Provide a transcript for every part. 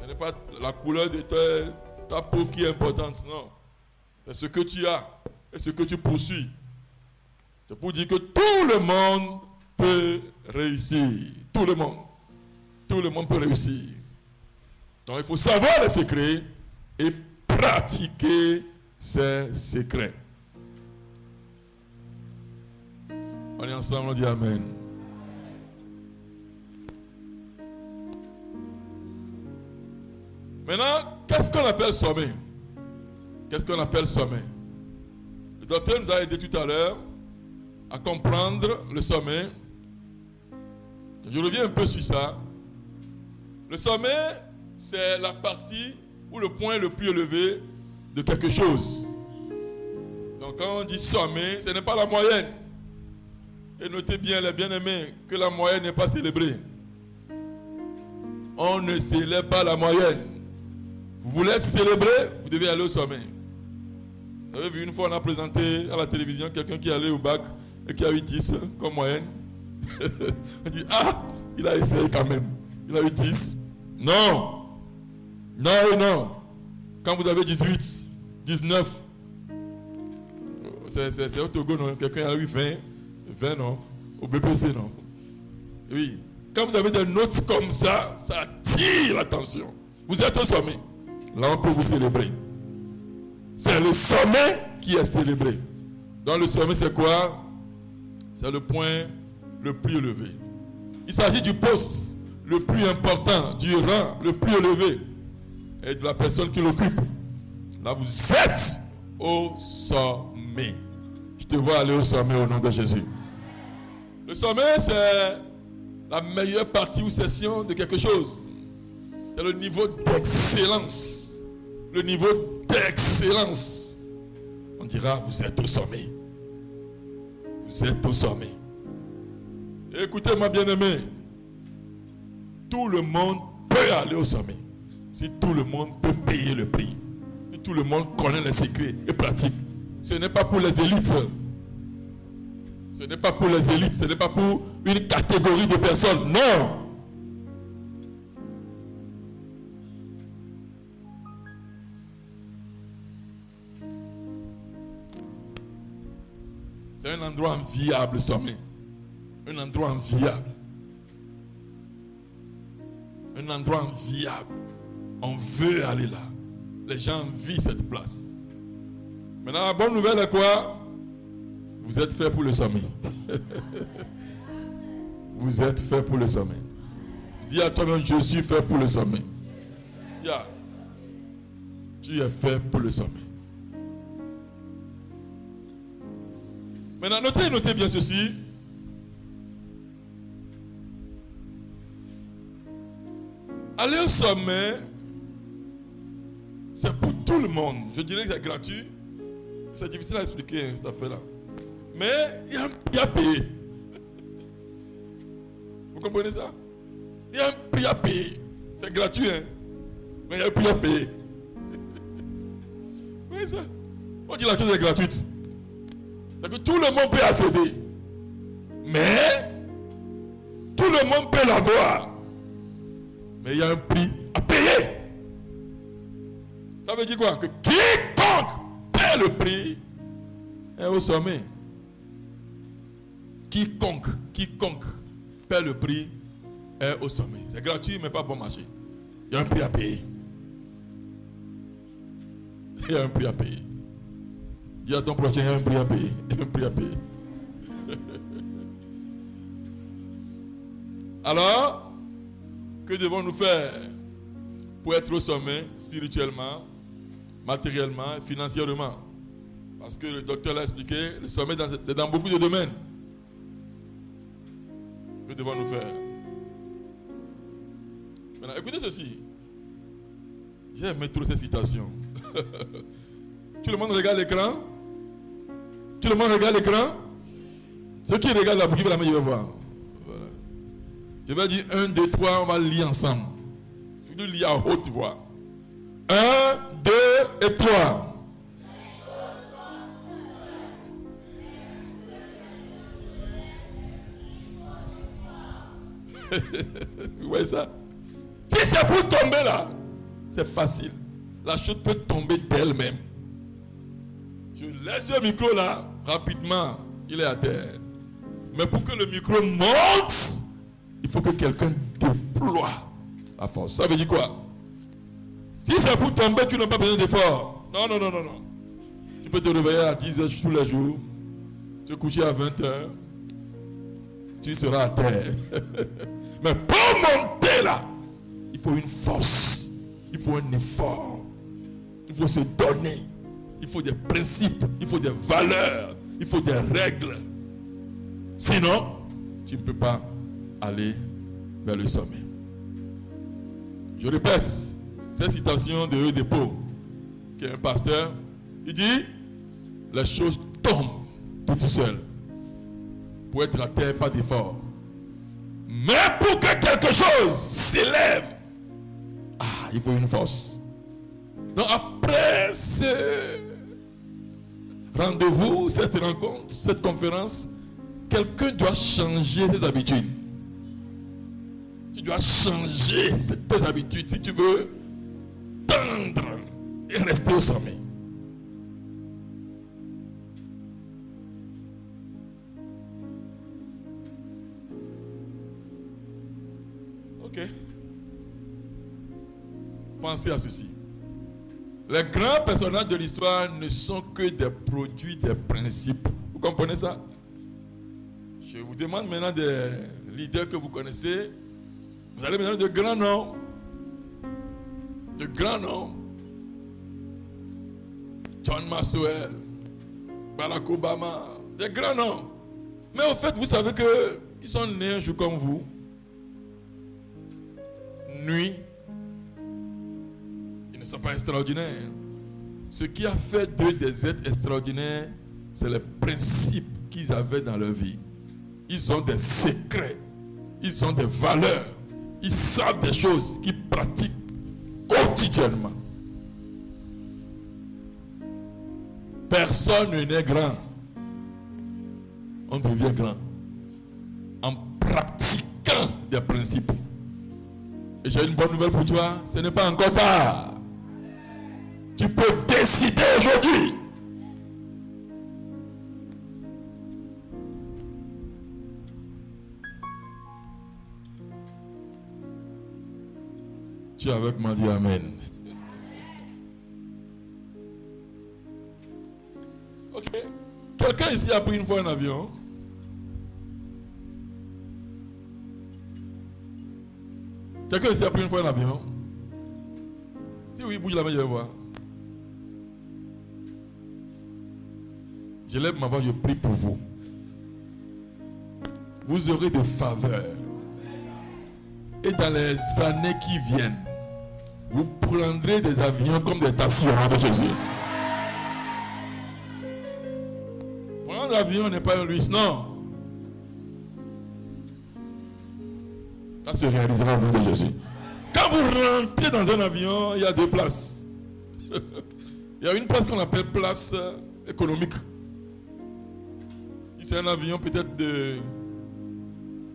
Ce n'est pas la couleur de ta peau qui est importante, non. C'est ce que tu as et ce que tu poursuis. C'est pour dire que tout le monde peut réussir. Tout le monde. Tout le monde peut réussir. Donc il faut savoir les secrets et pratiquer ces secrets. On est ensemble, on dit Amen. Maintenant, qu'est-ce qu'on appelle sommeil? Qu'est-ce qu'on appelle sommeil? Le docteur nous a aidé tout à l'heure à comprendre le sommeil. Je reviens un peu sur ça. Le sommeil, c'est la partie ou le point le plus élevé de quelque chose. Donc quand on dit sommeil, ce n'est pas la moyenne. Et notez bien, les bien-aimés, que la moyenne n'est pas célébrée. On ne célèbre pas la moyenne. Vous voulez être célébré, vous devez aller au sommet. Vous avez vu, une fois on a présenté à la télévision quelqu'un qui allait au bac et qui a eu 10 comme moyenne. On dit, ah, il a essayé quand même. Il a eu 10. Non. Non et non. Quand vous avez 18, 19, c'est au Togo, non? Quelqu'un a eu 20. 20, non. Au BPC, non. Oui. Quand vous avez des notes comme ça, ça attire l'attention. Vous êtes au sommet. Là, on peut vous célébrer. C'est le sommet qui est célébré. Donc, le sommet, c'est quoi? C'est le point le plus élevé. Il s'agit du poste le plus important, du rang le plus élevé et de la personne qui l'occupe. Là, vous êtes au sommet. Je te vois aller au sommet au nom de Jésus. Le sommet, c'est la meilleure partie ou session de quelque chose. C'est le niveau d'excellence. Le niveau d'excellence. On dira, vous êtes au sommet. Vous êtes au sommet. Écoutez-moi, bien-aimé. Tout le monde peut aller au sommet. Si tout le monde peut payer le prix. Si tout le monde connaît les secrets et pratique. Ce n'est pas pour les élites. Ce n'est pas pour les élites. Ce n'est pas pour une catégorie de personnes. Non. C'est un endroit enviable, le sommet. Un endroit enviable. Un endroit enviable. On veut aller là. Les gens envient cette place. Maintenant, la bonne nouvelle est quoi? Vous êtes fait pour le sommet. Vous êtes fait pour le sommet. Dis à toi-même, je suis fait pour le sommet. Yeah. Tu es fait pour le sommet. Maintenant, notez bien ceci. Aller au sommet, c'est pour tout le monde. Je dirais que c'est gratuit. C'est difficile à expliquer cette affaire-là. Mais il y a un prix à payer. Vous comprenez ça? Il y a un prix à payer. C'est gratuit, hein? Mais il y a un prix à payer. Oui, ça. On dit la chose est gratuite. C'est que tout le monde peut accéder. Mais tout le monde peut l'avoir. Mais il y a un prix à payer. Ça veut dire quoi? Que quiconque paie le prix est au sommet. Quiconque paie le prix est au sommet. C'est gratuit, mais pas bon marché. Il y a un prix à payer. Il y a un prix à payer. Dis à ton prochain, il y a un prix à payer. Il y a un prix à payer. Alors, que devons-nous faire pour être au sommet spirituellement, matériellement et financièrement? Parce que le docteur l'a expliqué, le sommet c'est dans beaucoup de domaines. Que devons-nous faire? Maintenant, écoutez ceci. J'ai aimé trop ces citations. Tout le monde regarde l'écran? Tout le monde regarde l'écran? Ceux qui regardent la bougie, la main, je vais voir. Voilà. Je vais dire 1, 2, 3, on va lire ensemble. Je vais lire à haute voix. 1, 2 et 3. Vous voyez ça? Si c'est pour tomber là, c'est facile. La chose peut tomber d'elle-même. Je laisse le micro là, rapidement, il est à terre. Mais pour que le micro monte, il faut que quelqu'un déploie la force. Ça veut dire quoi? Si c'est pour tomber, tu n'as pas besoin d'effort. Non. Tu peux te réveiller à 10h tous les jours, te coucher à 20h, tu seras à terre. Mais pour monter là, il faut une force, il faut un effort, il faut se donner, il faut des principes, il faut des valeurs, il faut des règles. Sinon, tu ne peux pas aller vers le sommet. Je répète, cette citation de Eudépo, qui est un pasteur, il dit, les choses tombent toutes seules. Pour être à terre, pas d'effort. Mais pour que quelque chose s'élève, il faut une force. Donc après ce rendez-vous, cette rencontre, cette conférence, quelqu'un doit changer ses habitudes. Tu dois changer tes habitudes si tu veux tendre et rester au sommet. Ok. Pensez à ceci. Les grands personnages de l'histoire ne sont que des produits des principes. Vous comprenez ça? Je vous demande maintenant des leaders que vous connaissez. Vous allez me donner de grands noms. De grands noms. John Maxwell, Barack Obama, des grands noms. Mais au fait, vous savez qu'ils sont nés un jour comme vous. Nuit. Ils ne sont pas extraordinaires. Ce qui a fait d'eux des êtres extraordinaires, c'est les principes qu'ils avaient dans leur vie. Ils ont des secrets. Ils ont des valeurs. Ils savent des choses qu'ils pratiquent quotidiennement. Personne n'est grand. On devient grand en pratiquant des principes. Et j'ai une bonne nouvelle pour toi, ce n'est pas encore tard. Tu peux décider aujourd'hui. Tu es avec moi, dis Amen. Ok. Quelqu'un ici a pris une fois un avion? Quelqu'un ici a pris une fois un avion? Si oui, bouge la main, je vais voir. Je lève ma voix, je prie pour vous. Vous aurez de faveur. Et dans les années qui viennent, vous prendrez des avions comme des taxis au nom de Jésus. Prendre l'avion n'est pas un luxe, non. Ça se réalisera au nom de Jésus. Quand vous rentrez dans un avion, il y a deux places. Il y a une place qu'on appelle place économique. C'est un avion peut-être de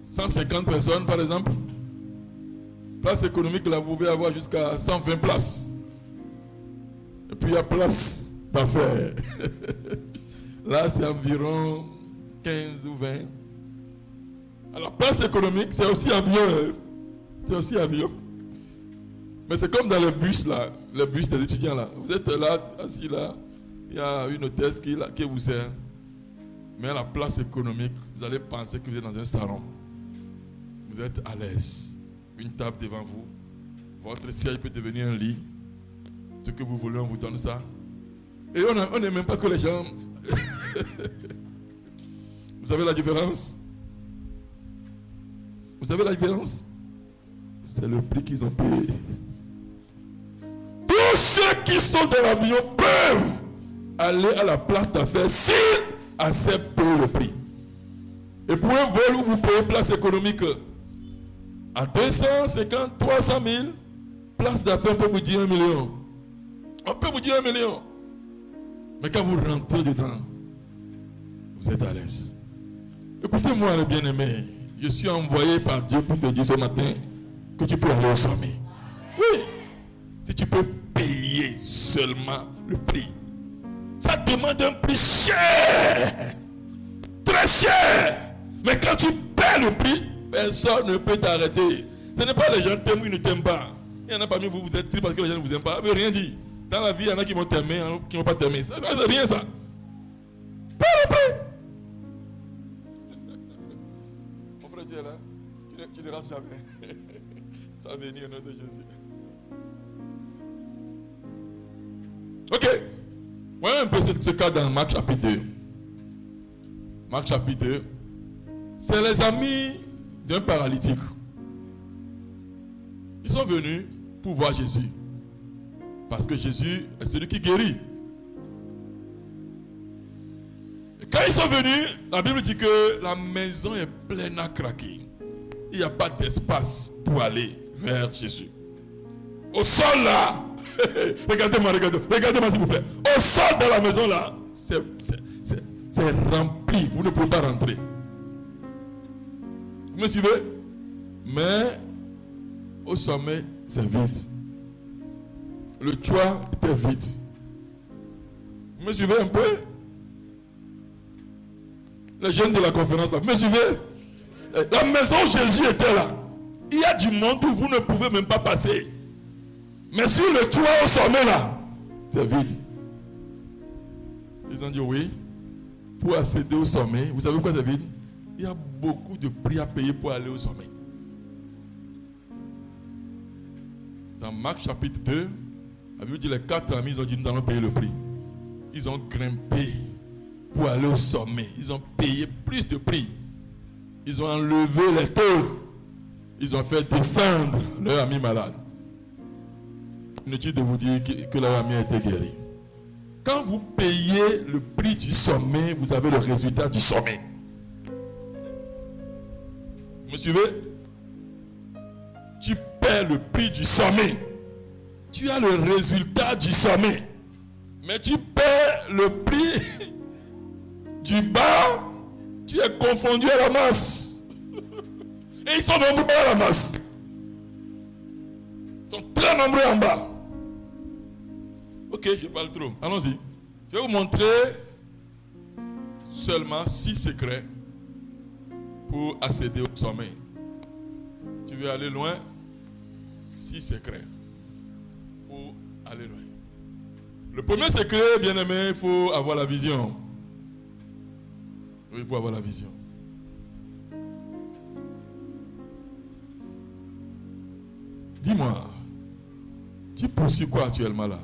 150 personnes par exemple. Place économique, là, vous pouvez avoir jusqu'à 120 places. Et puis il y a place d'affaires. Là, c'est environ 15 ou 20. Alors, place économique, c'est aussi avion. C'est aussi avion. Mais c'est comme dans le bus, là. Le bus des étudiants, là. Vous êtes là, assis là. Il y a une hôtesse qui vous sert. Mais à la place économique, vous allez penser que vous êtes dans un salon. Vous êtes à l'aise. Une table devant vous. Votre siège peut devenir un lit. Ce que vous voulez, on vous donne ça. Et on n'aime même pas que les gens... Vous savez la différence? Vous savez la différence? C'est le prix qu'ils ont payé. Tous ceux qui sont dans l'avion peuvent aller à la place d'affaires s'ils acceptent le prix. Et pour un vol où vous payez place économique à 250, 300 000, place d'affaires, on peut vous dire 1 million. On peut vous dire 1 million. Mais quand vous rentrez dedans, vous êtes à l'aise. Écoutez-moi, les bien-aimés. Je suis envoyé par Dieu pour te dire ce matin que tu peux aller au sommet. Oui. Si tu peux payer seulement le prix. Ça demande un prix cher. Très cher. Mais quand tu paies le prix, personne ne peut t'arrêter. Ce n'est pas les gens t'aiment ou ils ne t'aiment pas. Il y en a parmi vous, vous êtes triste parce que les gens ne vous aiment pas. Ça ne veut rien dire. Dans la vie, il y en a qui vont t'aimer, qui ne vont pas t'aimer. Ça c'est rien ça. Paie le prix. Mon frère, tu es là. Tu ne rates jamais. Tu vas venir au nom de Jésus. Ok. Voyons un peu ce cas dans Marc chapitre 2. Marc chapitre 2. C'est les amis d'un paralytique. Ils sont venus pour voir Jésus. Parce que Jésus est celui qui guérit. Et quand ils sont venus, la Bible dit que la maison est pleine à craquer. Il n'y a pas d'espace pour aller vers Jésus. Au sol là, regardez-moi s'il vous plaît. Au sol de la maison là, c'est rempli. Vous ne pouvez pas rentrer. Vous me suivez? Mais au sommet, c'est vide. Le toit était vide. Vous me suivez un peu? Les jeunes de la conférence là, vous me suivez? La maison où Jésus était là, il y a du monde où vous ne pouvez même pas passer. Mais sur le toit au sommet là, c'est vide. Ils ont dit oui. Pour accéder au sommet, vous savez pourquoi c'est vide? Il y a beaucoup de prix à payer pour aller au sommet. Dans Marc chapitre 2, la Bible dit les 4 amis, ils ont dit nous allons payer le prix. Ils ont grimpé pour aller au sommet. Ils ont payé plus de prix. Ils ont enlevé les tôles. Ils ont fait descendre leur ami malade. Inutile de vous dire que leur ami a été guéri. Quand vous payez le prix du sommet, vous avez le résultat du sommet. Vous me suivez? Tu paies le prix du sommet. Tu as le résultat du sommet. Mais tu paies le prix du bas, tu es confondu à la masse. Et ils sont nombreux à la masse. Ils sont très nombreux en bas. Ok, je parle trop. Allons-y. Je vais vous montrer seulement 6 secrets pour accéder au sommet. Tu veux aller loin? 6 secrets pour aller loin. Le premier secret, bien aimé, il faut avoir la vision. Il faut avoir la vision. Dis-moi, tu poursuis quoi actuellement là?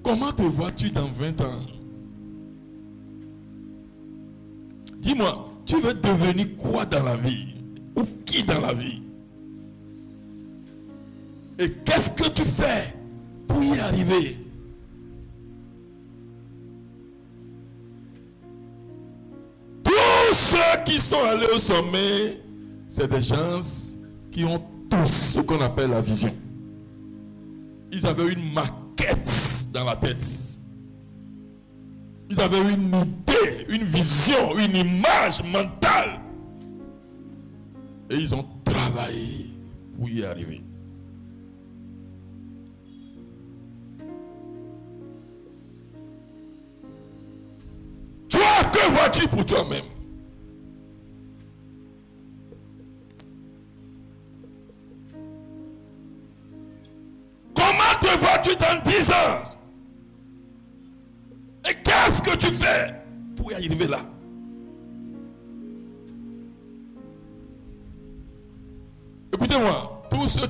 Comment te vois-tu dans 20 ans? Dis-moi, tu veux devenir quoi dans la vie? Ou qui dans la vie? Et qu'est-ce que tu fais pour y arriver? Tous ceux qui sont allés au sommet, c'est des gens qui ont tous ce qu'on appelle la vision. Ils avaient une maquette dans la tête. Ils avaient une idée, une vision, une image mentale. Et ils ont travaillé pour y arriver. Toi, que vois-tu pour toi-même? Comment te vois-tu dans 10 ans? Et qu'est-ce que tu fais pour y arriver là? Écoutez-moi, tous ceux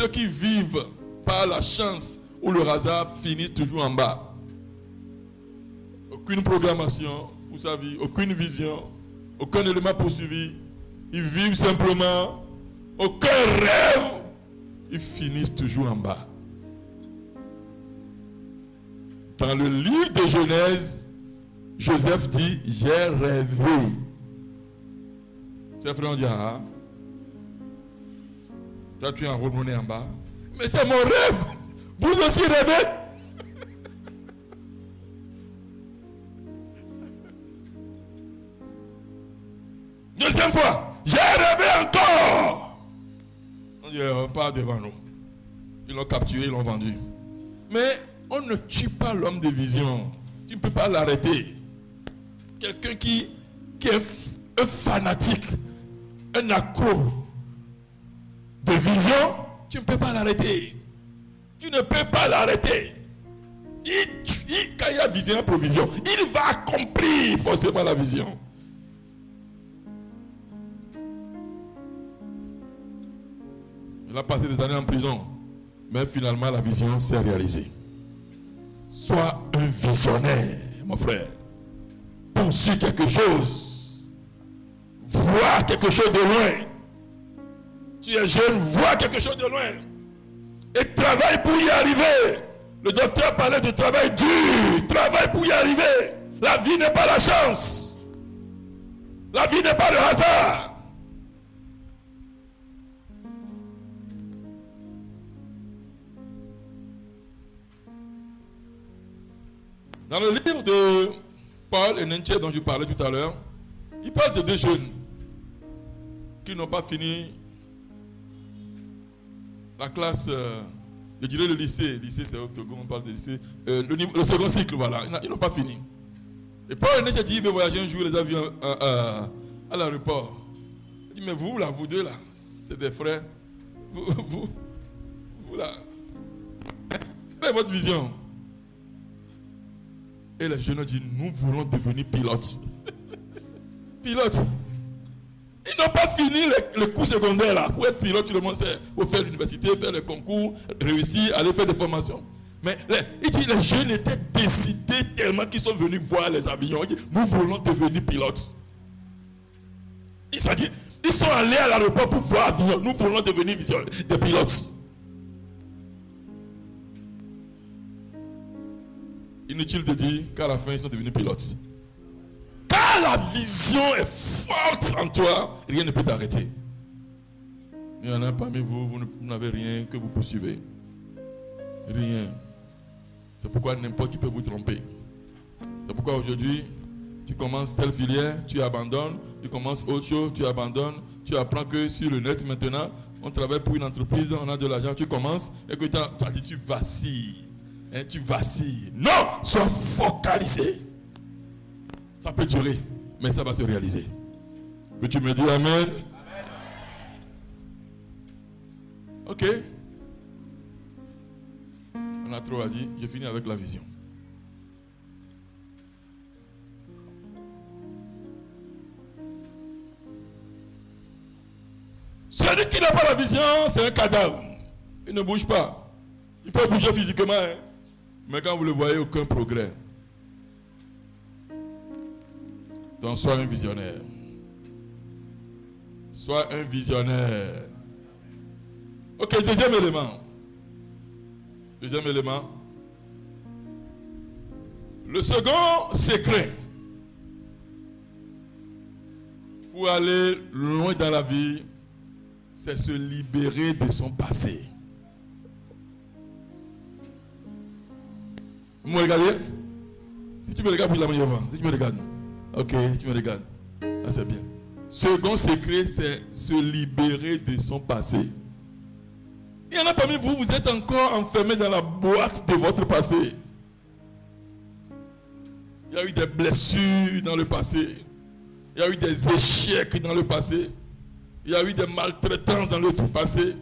qui vivent par la chance ou le hasard finissent toujours en bas. Aucune programmation pour sa vie, aucune vision, aucun élément poursuivi. Ils vivent simplement, aucun rêve. Ils finissent toujours en bas. Dans le livre de Genèse, Joseph dit, j'ai rêvé. Ses frères ont dit, ah, toi tu es en retourné en bas. Mais c'est mon rêve. Vous aussi rêvez. Deuxième fois, j'ai rêvé. avait encore. On dit, pas devant nous. Ils l'ont capturé, ils l'ont vendu. Mais on ne tue pas l'homme de vision. Tu ne peux pas l'arrêter. Quelqu'un qui est un fanatique, un accro de vision, tu ne peux pas l'arrêter. Tu ne peux pas l'arrêter. Quand il y a vision et provision, il va accomplir forcément la vision. Il a passé des années en prison, mais finalement la vision s'est réalisée. Sois un visionnaire, mon frère. Poursuis quelque chose. Vois quelque chose de loin. Tu es jeune, vois quelque chose de loin. Et travaille pour y arriver. Le docteur parlait de travail dur. Travaille pour y arriver. La vie n'est pas la chance. La vie n'est pas le hasard. Dans le livre de Paul et Nenche dont je parlais tout à l'heure, il parle de deux jeunes qui n'ont pas fini la classe, je dirais le lycée. Le lycée, c'est au Togo, on parle de lycée. Le second cycle, voilà. Ils n'ont pas fini. Et Paul et Nenche dit, il veut voyager un jour, les avions à l'aéroport. Il dit, mais vous là, vous deux là, c'est des frères. Vous là. Quelle est votre vision? Et les jeunes ont dit, nous voulons devenir pilotes. Pilotes. Ils n'ont pas fini le cours secondaire là. Pour être pilote, tout le monde sait. Pour faire l'université, faire le concours, réussir, aller faire des formations. Mais il dit, les jeunes étaient décidés tellement qu'ils sont venus voir les avions. Il dit, nous voulons devenir pilotes. Ils sont allés à l'aéroport pour voir l'avion. Nous voulons devenir des pilotes. Inutile de dire qu'à la fin, ils sont devenus pilotes. Quand la vision est forte en toi, rien ne peut t'arrêter. Il y en a parmi vous, vous n'avez rien que vous poursuivez. Rien. C'est pourquoi n'importe qui peut vous tromper. C'est pourquoi aujourd'hui, tu commences telle filière, tu abandonnes. Tu commences autre chose, tu abandonnes. Tu apprends que sur le net maintenant, on travaille pour une entreprise, on a de l'argent, tu commences et que tu as dit tu vacilles. Tu vacilles. Non, sois focalisé. Ça peut durer, mais ça va se réaliser. Peux-tu me dire amen? Amen. Ok. On a trop à dire. J'ai fini avec la vision. Celui qui n'a pas la vision, c'est un cadavre. Il ne bouge pas. Il peut bouger physiquement, hein. Mais quand vous le voyez, aucun progrès. Donc sois un visionnaire. Sois un visionnaire. Ok, deuxième élément. Deuxième élément. Le second secret pour aller loin dans la vie, c'est se libérer de son passé. Vous me regardez? Si tu me regardes, puis la main devant. Si tu me regardes. Ok, tu me regardes. Ah, c'est bien. Second secret, c'est se libérer de son passé. Il y en a parmi vous, vous êtes encore enfermé dans la boîte de votre passé. Il y a eu des blessures dans le passé. Il y a eu des échecs dans le passé. Il y a eu des maltraitances dans le passé.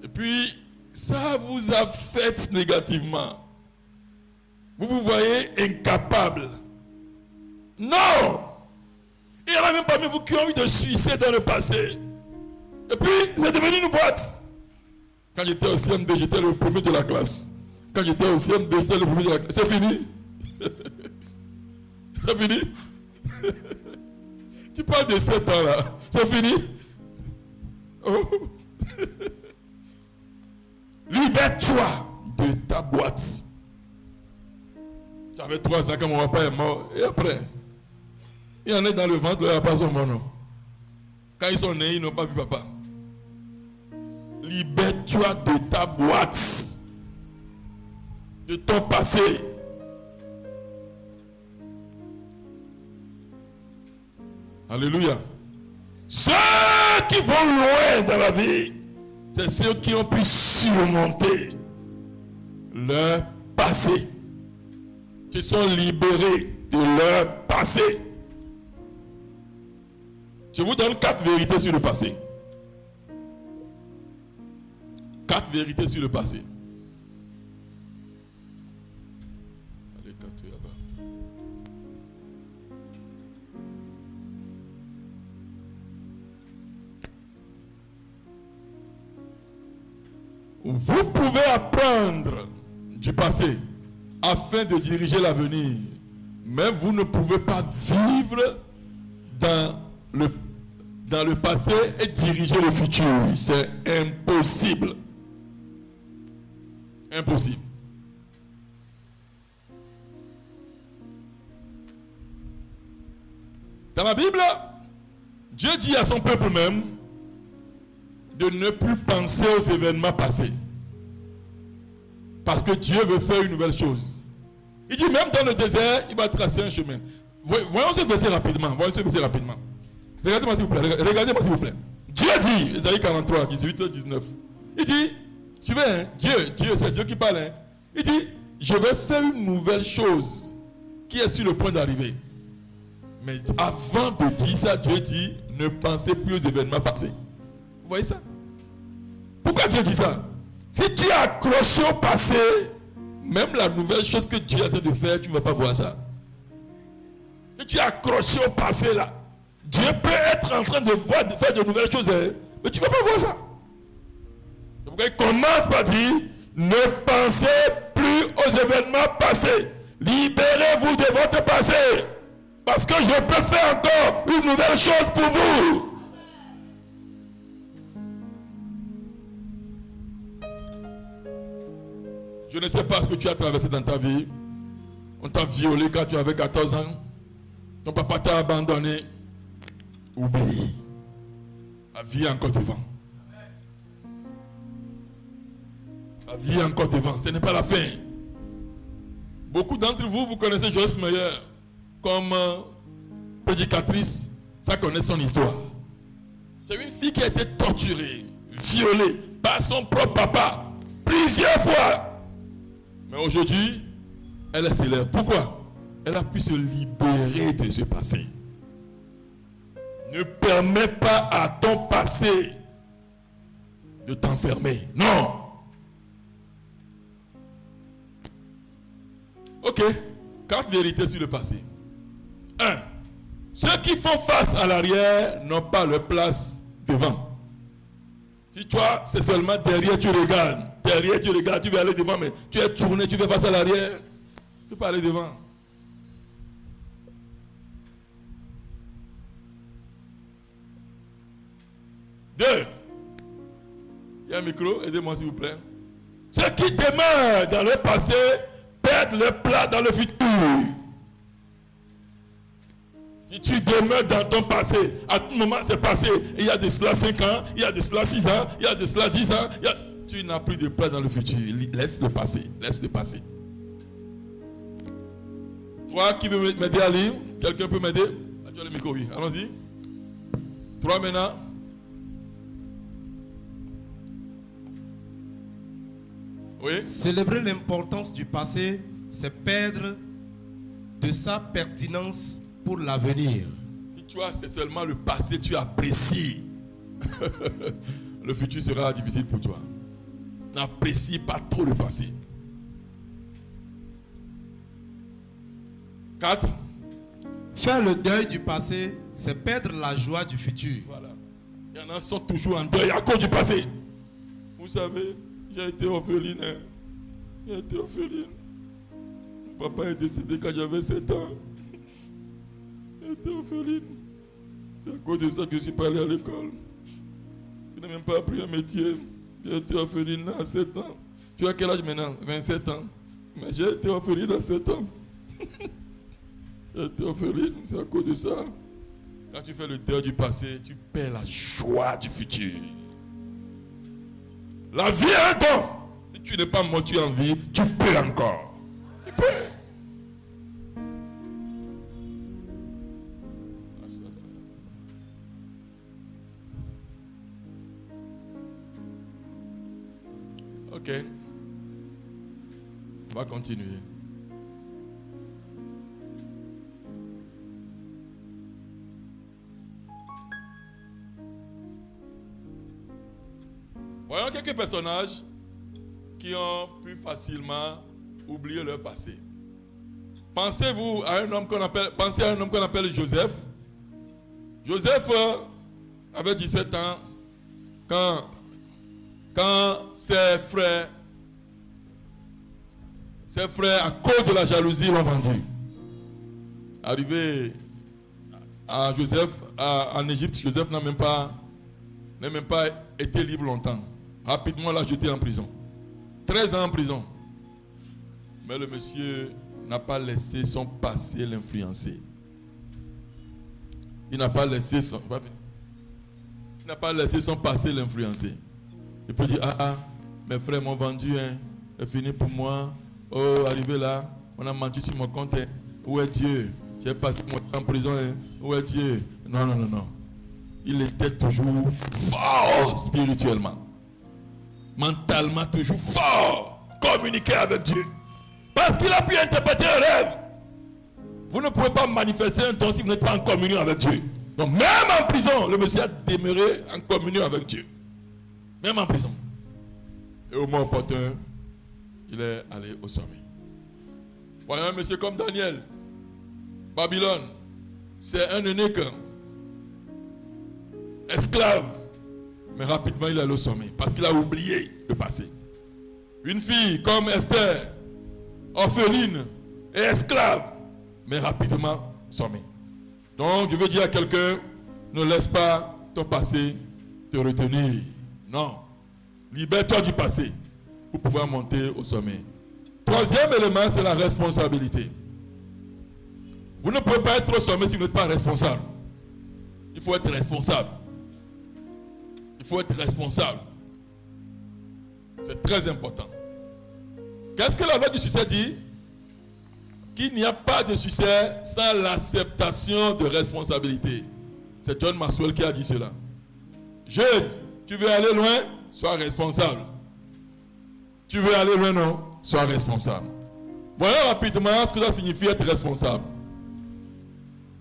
Et puis, ça vous affecte négativement. Vous vous voyez incapable. Non! Il y en a même parmi vous qui ont eu des suicides dans le passé. Et puis, c'est devenu une boîte. Quand j'étais au CM2, j'étais le premier de la classe. Quand j'étais au CM2, j'étais le premier de la classe. C'est fini? C'est fini? Tu parles de 7 ans là. C'est fini? Oh. Libère-toi de ta boîte. J'avais 3 ans quand mon papa est mort. Et après, il y en a dans le ventre, il n'y a pas son nom. Quand ils sont nés, ils n'ont pas vu papa. Libère-toi de ta boîte. De ton passé. Alléluia. Seul ceux qui vont loin dans la vie, c'est ceux qui ont pu surmonter leur passé, qui sont libérés de leur passé. Je vous donne 4 vérités sur le passé. 4 vérités sur le passé. Allez, 4 là-bas. Vous pouvez apprendre du passé afin de diriger l'avenir, mais vous ne pouvez pas vivre dans le passé et diriger le futur. C'est impossible. Impossible. Dans la Bible, Dieu dit à son peuple même de ne plus penser aux événements passés. Parce que Dieu veut faire une nouvelle chose. Il dit même dans le désert, il va tracer un chemin. Voyons ce verset rapidement. Regardez-moi s'il vous plaît. Regardez-moi s'il vous plaît. Dieu dit, Ésaïe 43, 18, 19. Il dit, tu vois, hein, Dieu, c'est Dieu qui parle. Hein. Il dit, je vais faire une nouvelle chose qui est sur le point d'arriver. Mais avant de dire ça, Dieu dit, ne pensez plus aux événements passés. Vous voyez ça? Pourquoi Dieu dit ça? Si tu es accroché au passé, même la nouvelle chose que Dieu est en train de faire, tu ne vas pas voir ça. Si tu es accroché au passé là, Dieu peut être en train de faire de nouvelles choses, hein, mais tu ne vas pas voir ça. C'est pourquoi il commence par dire, ne pensez plus aux événements passés. Libérez-vous de votre passé. Parce que je peux faire encore une nouvelle chose pour vous. Je ne sais pas ce que tu as traversé dans ta vie. On t'a violé quand tu avais 14 ans. Ton papa t'a abandonné. Oublie. La vie est encore devant. La vie est encore devant. Ce n'est pas la fin. Beaucoup d'entre vous, vous connaissez Joyce Meyer comme prédicatrice. Ça connaît son histoire. C'est une fille qui a été torturée, violée par son propre papa plusieurs fois. Mais aujourd'hui, elle est célèbre. Pourquoi? Elle a pu se libérer de ce passé. Ne permets pas à ton passé de t'enfermer. Non. Ok. 4 vérités sur le passé. 1. Ceux qui font face à l'arrière n'ont pas leur place devant. Si toi, c'est seulement derrière, tu regardes. Derrière, tu regardes, tu veux aller devant, mais tu es tourné, tu veux face à l'arrière. Tu peux pas aller devant. Deux. Il y a un micro, aidez-moi s'il vous plaît. Ceux qui demeurent dans le passé perdent leur place dans le futur. Si tu demeures dans ton passé, à tout moment c'est passé, il y a de cela 5 ans, il y a de cela 6 ans, il y a de cela 10 ans, tu n'as plus de place dans le futur. Laisse le passer, laisse le passer. 3, qui veut m'aider à lire? Quelqu'un peut m'aider? Ah, tu as le micro, oui. Allons-y. 3 maintenant. Oui. Célébrer l'importance du passé, c'est perdre de sa pertinence pour l'avenir. Si tu as, c'est seulement le passé, tu apprécies. Le futur sera difficile pour toi. N'apprécie pas trop le passé. 4. Faire le deuil du passé, c'est perdre la joie du futur. Voilà. Il y en a qui sont toujours en deuil à cause du passé. Vous savez, j'ai été orpheline. Hein. J'ai été orpheline. Mon papa est décédé quand j'avais 7 ans. J'ai été orpheline. C'est à cause de ça que je ne suis pas allé à l'école. Je n'ai même pas appris un métier. J'ai été orpheline à 7 ans. Tu as quel âge maintenant? 27 ans. Mais j'ai été orpheline à 7 ans. J'ai été orpheline, c'est à cause de ça. Quand tu fais le deuil du passé, tu perds la joie du futur. La vie est un don. Si tu n'es pas mortu en vie, tu peux encore. Tu peux. Ok. On va continuer. Voyons quelques personnages qui ont pu facilement oublier leur passé. Pensez à un homme qu'on appelle Joseph. Joseph avait 17 ans quand ses frères, à cause de la jalousie, l'ont vendu. Arrivé à Joseph, en Égypte, Joseph n'a même pas été libre longtemps. Rapidement, l'a jeté en prison. 13 ans en prison. Mais le monsieur n'a pas laissé son passé l'influencer. Il n'a pas laissé son passé l'influencer. Il peut dire, mes frères m'ont vendu, c'est fini pour moi. Oh, arrivé là, on a menti sur mon compte. Où est Dieu? J'ai passé mon temps en prison. Où est Dieu? Non. Il était toujours fort spirituellement. Mentalement toujours fort. Communiquer avec Dieu. Parce qu'il a pu interpréter un rêve. Vous ne pouvez pas manifester un don si vous n'êtes pas en communion avec Dieu. Donc même en prison, le monsieur a demeuré en communion avec Dieu. Même en prison. Et au moment opportun, il est allé au sommet. Voyons un monsieur comme Daniel. Babylone. C'est un eunuque. Esclave. Mais rapidement, il est allé au sommet. Parce qu'il a oublié le passé. Une fille comme Esther. Orpheline et esclave. Mais rapidement, sommet. Donc, je veux dire à quelqu'un, ne laisse pas ton passé te retenir. Non. Libère-toi du passé pour pouvoir monter au sommet. Troisième élément, c'est la responsabilité. Vous ne pouvez pas être au sommet si vous n'êtes pas responsable. Il faut être responsable. Il faut être responsable. C'est très important. Qu'est-ce que la loi du succès dit? Qu'il n'y a pas de succès sans l'acceptation de responsabilité. C'est John Maxwell qui a dit cela. Jeune, tu veux aller loin? Sois responsable. Tu veux aller loin, non? Sois responsable. Voyons rapidement ce que ça signifie être responsable.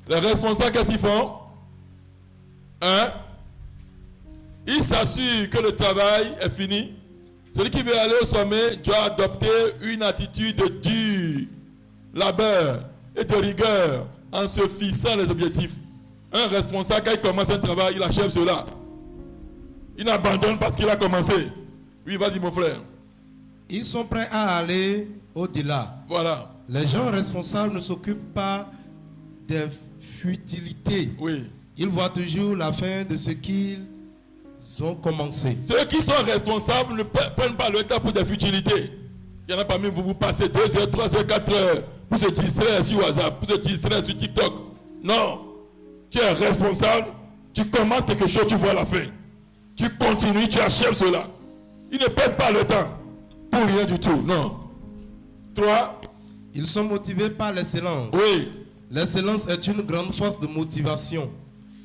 Les responsables, qu'est-ce qu'ils font? Ils s'assurent que le travail est fini. Celui qui veut aller au sommet doit adopter une attitude de dur labeur et de rigueur en se fixant les objectifs. Un responsable, quand il commence un travail, il achève cela. Il n'abandonne parce qu'il a commencé. Oui, vas-y mon frère. Ils sont prêts à aller au-delà. Voilà. Les gens responsables ne s'occupent pas des futilités. Oui. Ils voient toujours la fin de ce qu'ils ont commencé. Ceux qui sont responsables ne prennent pas le temps pour des futilités. Il y en a parmi vous, vous passez 2 heures, 3 heures, 4 heures pour se distraire sur WhatsApp, pour se distraire sur TikTok. Non. Tu es responsable, tu commences quelque chose, tu vois la fin. Tu continues, tu achèves cela. Ils ne perdent pas le temps pour rien du tout. Non. 3. Ils sont motivés par l'excellence. Oui. L'excellence est une grande force de motivation.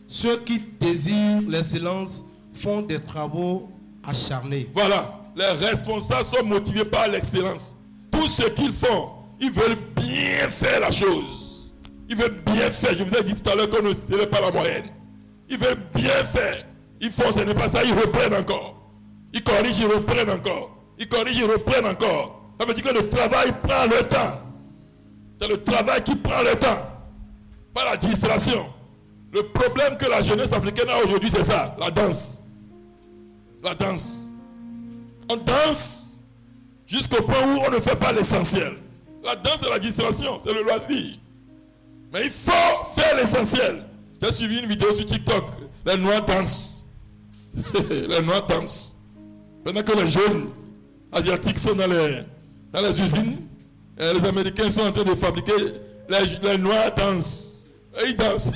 Ceux qui désirent l'excellence font des travaux acharnés. Voilà. Les responsables sont motivés par l'excellence. Tout ce qu'ils font, ils veulent bien faire la chose. Ils veulent bien faire. Je vous ai dit tout à l'heure qu'on ne serait pas la moyenne. Ils veulent bien faire. Ils font, ce n'est pas ça, ils reprennent encore. Ils corrigent, ils reprennent encore. Ils corrigent, ils reprennent encore. Ça veut dire que le travail prend le temps. C'est le travail qui prend le temps. Pas la distraction. Le problème que la jeunesse africaine a aujourd'hui, c'est ça, la danse. La danse. On danse jusqu'au point où on ne fait pas l'essentiel. La danse, c'est la distraction, c'est le loisir. Mais il faut faire l'essentiel. J'ai suivi une vidéo sur TikTok. Les Noirs dansent. Les Noirs dansent. Pendant que les jeunes asiatiques sont dans les usines, et les Américains sont en train de fabriquer, les Noirs dansent. Et ils dansent.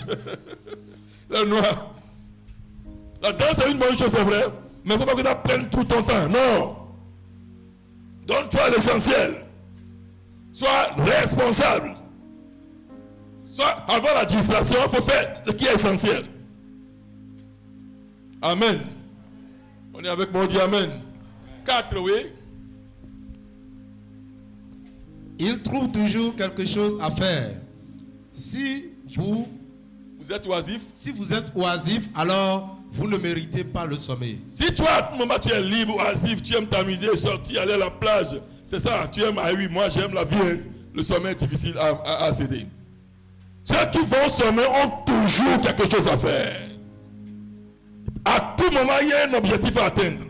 Les Noirs. La danse est une bonne chose, c'est vrai. Mais il ne faut pas que tu apprennes tout ton temps. Non. Donne-toi l'essentiel. Sois responsable. Avant la distraction, il faut faire ce qui est essentiel. Amen. On est avec moi, on dit Amen. 4, oui. Il trouve toujours quelque chose à faire. Si vous êtes oisif, alors vous ne méritez pas le sommeil. Si toi, à ce moment, tu es libre, oisif, tu aimes t'amuser, sortir, aller à la plage, c'est ça, tu aimes, ah oui, moi j'aime la vie, hein. Le sommeil est difficile à céder. Ceux qui vont au sommeil ont toujours quelque chose à faire. À tout moment, il y a un objectif à atteindre.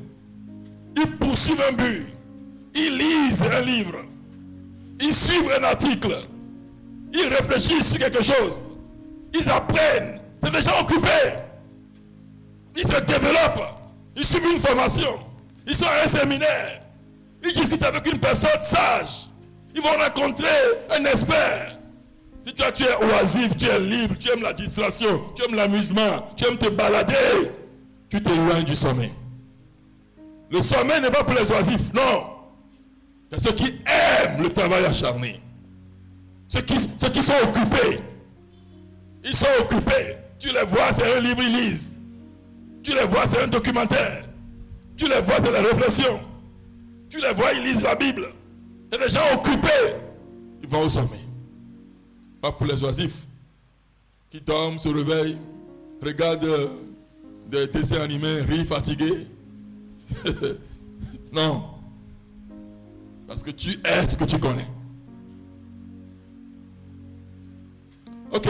Ils poursuivent un but. Ils lisent un livre. Ils suivent un article. Ils réfléchissent sur quelque chose. Ils apprennent. C'est des gens occupés. Ils se développent. Ils suivent une formation. Ils sont à un séminaire. Ils discutent avec une personne sage. Ils vont rencontrer un expert. Si toi tu es oisif, tu es libre, tu aimes la distraction, tu aimes l'amusement, tu aimes te balader, tu t'éloignes du sommeil. Le sommeil n'est pas pour les oisifs, non. C'est ceux qui aiment le travail acharné. Ceux qui sont occupés. Ils sont occupés. Tu les vois, c'est un livre, ils lisent. Tu les vois, c'est un documentaire. Tu les vois, c'est la réflexion. Tu les vois, ils lisent la Bible. C'est des gens occupés. Ils vont au sommeil. Pas pour les oisifs qui dorment, se réveillent, regardent des dessins animés, rient fatigués. Non. Parce que tu es ce que tu connais. Ok.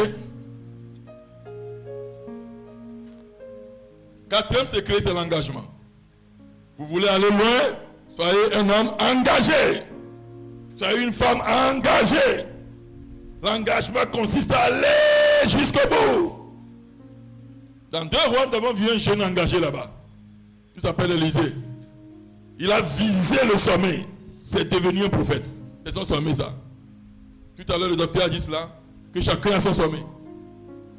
Quatrième secret, c'est l'engagement. Vous voulez aller loin? Soyez un homme engagé. Soyez une femme engagée. L'engagement consiste à aller jusqu'au bout. Dans 2 Rois, nous avons vu un jeune engagé là-bas. Il s'appelle Élisée. Il a visé le sommet. C'est devenu un prophète. C'est son sommet, ça. Tout à l'heure, le docteur a dit cela, que chacun a son sommet.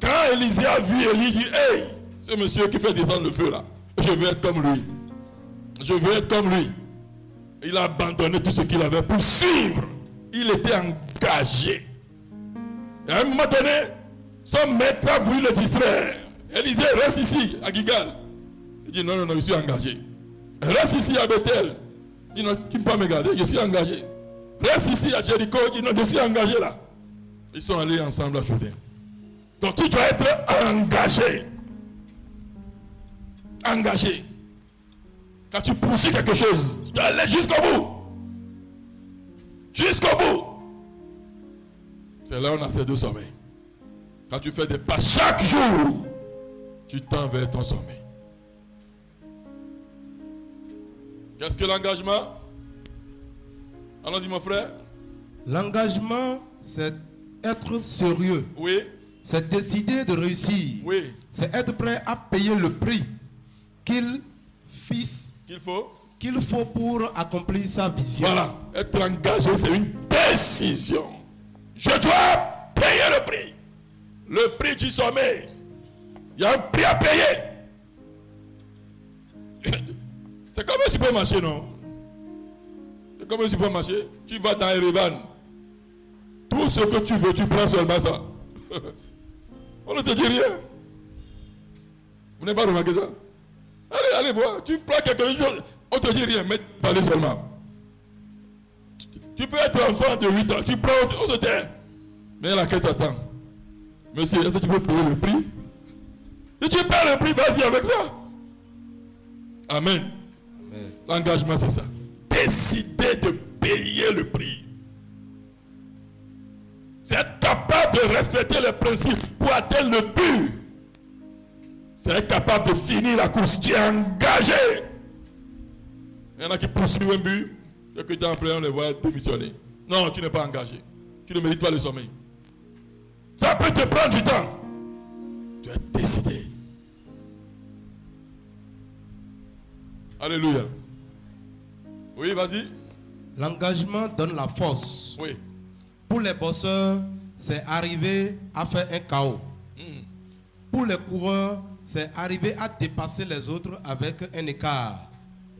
Quand Élisée a vu Élie, il dit, hey, ce monsieur qui fait descendre le feu là, je veux être comme lui. Je veux être comme lui. Il a abandonné tout ce qu'il avait pour suivre. Il était engagé. Et à un moment donné, son maître a voulu le distraire. Élisée, reste ici, à Gilgal. Il dit, non, je suis engagé. Reste ici à Bethel. Il dit, non, tu ne peux pas me garder, je suis engagé. Reste ici à Jéricho. Il dit, non, je suis engagé là. Ils sont allés ensemble à Jourdain. Donc tu dois être engagé. Engagé. Quand tu poursuis quelque chose, tu dois aller jusqu'au bout. Jusqu'au bout. C'est là où on a ces 2 sommeils. Quand tu fais des pas chaque jour, tu tends vers ton sommeil. Qu'est-ce que l'engagement? Allons-y mon frère. L'engagement, c'est être sérieux. Oui. C'est décider de réussir. Oui. C'est être prêt à payer le prix qu'il faut pour accomplir sa vision. Voilà. Être engagé, c'est une décision. Je dois payer le prix. Le prix du sommeil. Il y a un prix à payer. C'est comme un supermarché, non? C'est comme un supermarché. Tu vas dans Erevan. Tout ce que tu veux, tu prends seulement ça. On ne te dit rien. Vous n'avez pas remarqué ça? Allez voir. Tu prends quelque chose, on ne te dit rien, mais parlez seulement. Tu peux être enfant de 8 ans, tu prends, on se tait. Mais la caisse t'attend. Monsieur, est-ce que tu peux payer le prix? Si tu payes le prix, vas-y avec ça. Amen. L'engagement, c'est ça. Décider de payer le prix. C'est être capable de respecter les principes pour atteindre le but. C'est être capable de finir la course. Tu es engagé. Il y en a qui poursuivent un but. Quelques temps après, on les voit démissionner. Non, tu n'es pas engagé. Tu ne mérites pas le sommeil. Ça peut te prendre du temps. Tu es décidé. Alléluia. Oui, vas-y. L'engagement donne la force. Oui. Pour les bosseurs, c'est arriver à faire un chaos. Pour les coureurs, c'est arriver à dépasser les autres avec un écart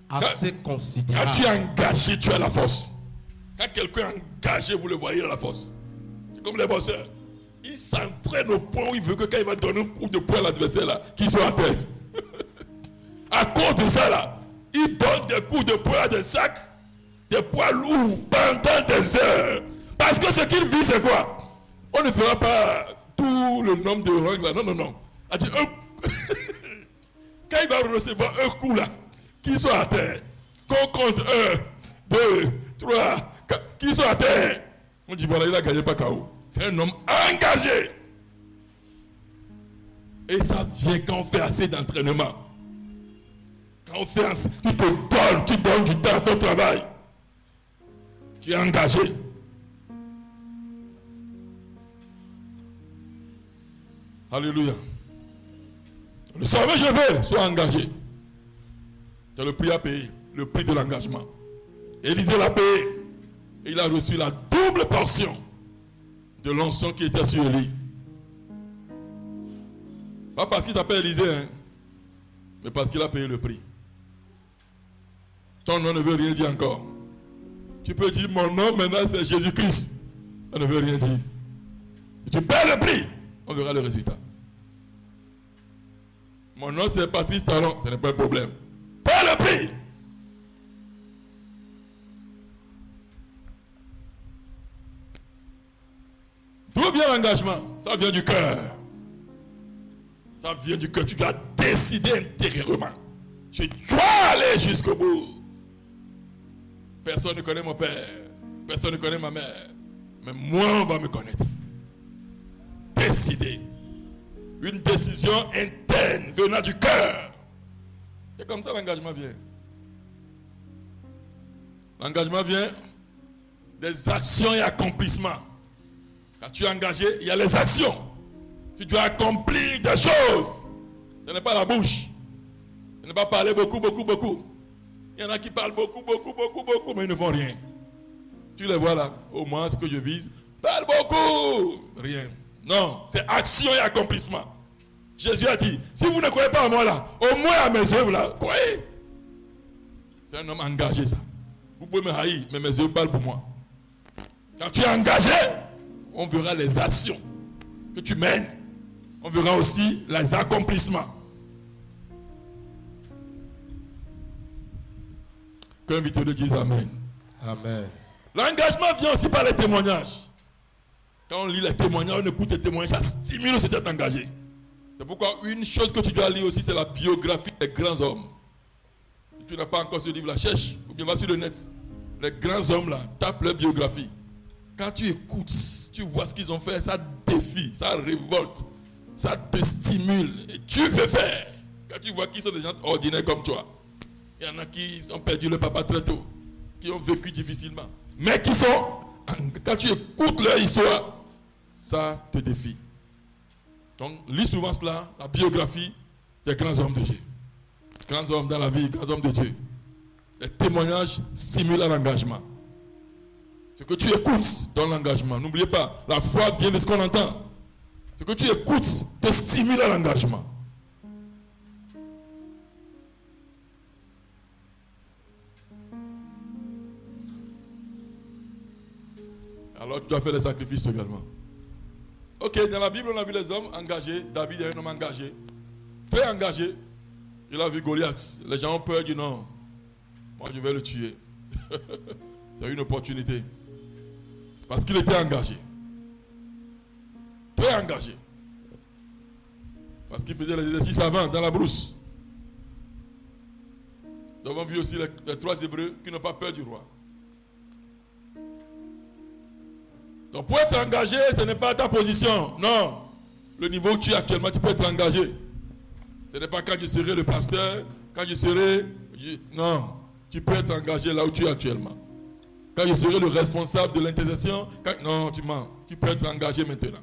assez considérable. Quand tu es engagé, tu as la force. Quand quelqu'un est engagé, vous le voyez dans la force. C'est comme les bosseurs. Il s'entraîne au point où il veut que quand il va donner un coup de poing à l'adversaire, là, qu'il soit à terre. À cause de ça, là, il donne des coups de poing à des sacs, des poids lourds pendant des heures Parce que ce qu'il vit, c'est quoi? On ne fera pas tout le nombre de rangs là. Non, non, non. Quand il va recevoir un coup là, qu'il soit à terre, qu'on compte 1, 2, 3, 4, qu'il soit à terre. On dit voilà, il a gagné pas KO. C'est un homme engagé. Et ça vient quand on fait assez d'entraînement. Quand on fait assez, tu donnes du temps à ton travail. Tu es engagé. Alléluia. Le sommet, je veux, sois engagé. Tu as le prix à payer, le prix de l'engagement. Élisée l'a payé. Et il a reçu la double portion de l'onction qui était sur lui. Pas parce qu'il s'appelle Élisée, hein, mais parce qu'il a payé le prix. Ton nom ne veut rien dire encore. Tu peux dire mon nom maintenant c'est Jésus-Christ. Ça ne veut rien dire. Si tu payes le prix, on verra le résultat. Mon nom c'est Patrice Talon, ce n'est pas un problème. Paye le prix. D'où vient l'engagement? Ça vient du cœur. Ça vient du cœur. Tu dois décider intérieurement. Je dois aller jusqu'au bout. Personne ne connaît mon père. Personne ne connaît ma mère. Mais moi, on va me connaître. Décider. Une décision interne venant du cœur. C'est comme ça l'engagement vient. L'engagement vient des actions et accomplissements. Quand tu es engagé, il y a les actions. Tu dois accomplir des choses. Ce n'est pas la bouche. Ce n'est pas parler beaucoup, beaucoup, beaucoup. Il y en a qui parlent beaucoup, beaucoup, beaucoup, beaucoup, mais ils ne font rien. Tu les vois là, au moins ce que je vise. Parle beaucoup, rien. Non, c'est action et accomplissement. Jésus a dit, si vous ne croyez pas à moi là, au moins à mes œuvres là, croyez. C'est un homme engagé ça. Vous pouvez me haïr, mais mes œuvres parlent pour moi. Quand tu es engagé, on verra les actions que tu mènes. On verra aussi les accomplissements. Qu'un invité de dise Amen. Amen. L'engagement vient aussi par les témoignages. Quand on lit les témoignages, on écoute les témoignages, ça stimule cet être engagé. C'est pourquoi une chose que tu dois lire aussi, c'est la biographie des grands hommes. Si tu n'as pas encore ce livre, la cherche, ou bien va sur le net. Les grands hommes là, tape leur biographie. Quand tu écoutes, tu vois ce qu'ils ont fait, ça défie, ça révolte, ça te stimule et tu veux faire. Quand tu vois qu'ils sont des gens ordinaires comme toi, il y en a qui ont perdu le papa très tôt, qui ont vécu difficilement, mais qui sont, quand tu écoutes leur histoire, ça te défie. Donc, lis souvent cela, la biographie des grands hommes de Dieu. Grands hommes dans la vie, grands hommes de Dieu. Les témoignages stimulent l'engagement. Ce que tu écoutes dans l'engagement, n'oubliez pas, la foi vient de ce qu'on entend. Ce que tu écoutes te stimule à l'engagement. Alors tu dois faire des sacrifices également. Ok, dans la Bible, on a vu les hommes engagés. David est un homme engagé. Très engagé. Il a vu Goliath. Les gens ont peur, disent non. Moi, je vais le tuer. C'est une opportunité. C'est parce qu'il était engagé. Très engagé. Parce qu'il faisait les exercices avant, dans la brousse. Nous avons vu aussi les 3 Hébreux qui n'ont pas peur du roi. Donc pour être engagé, ce n'est pas ta position. Non. Le niveau où tu es actuellement, tu peux être engagé. Ce n'est pas quand je serai le pasteur, quand je serai... Non. Tu peux être engagé là où tu es actuellement. Quand je serai le responsable de l'intercession, non, tu mens. Tu peux être engagé maintenant.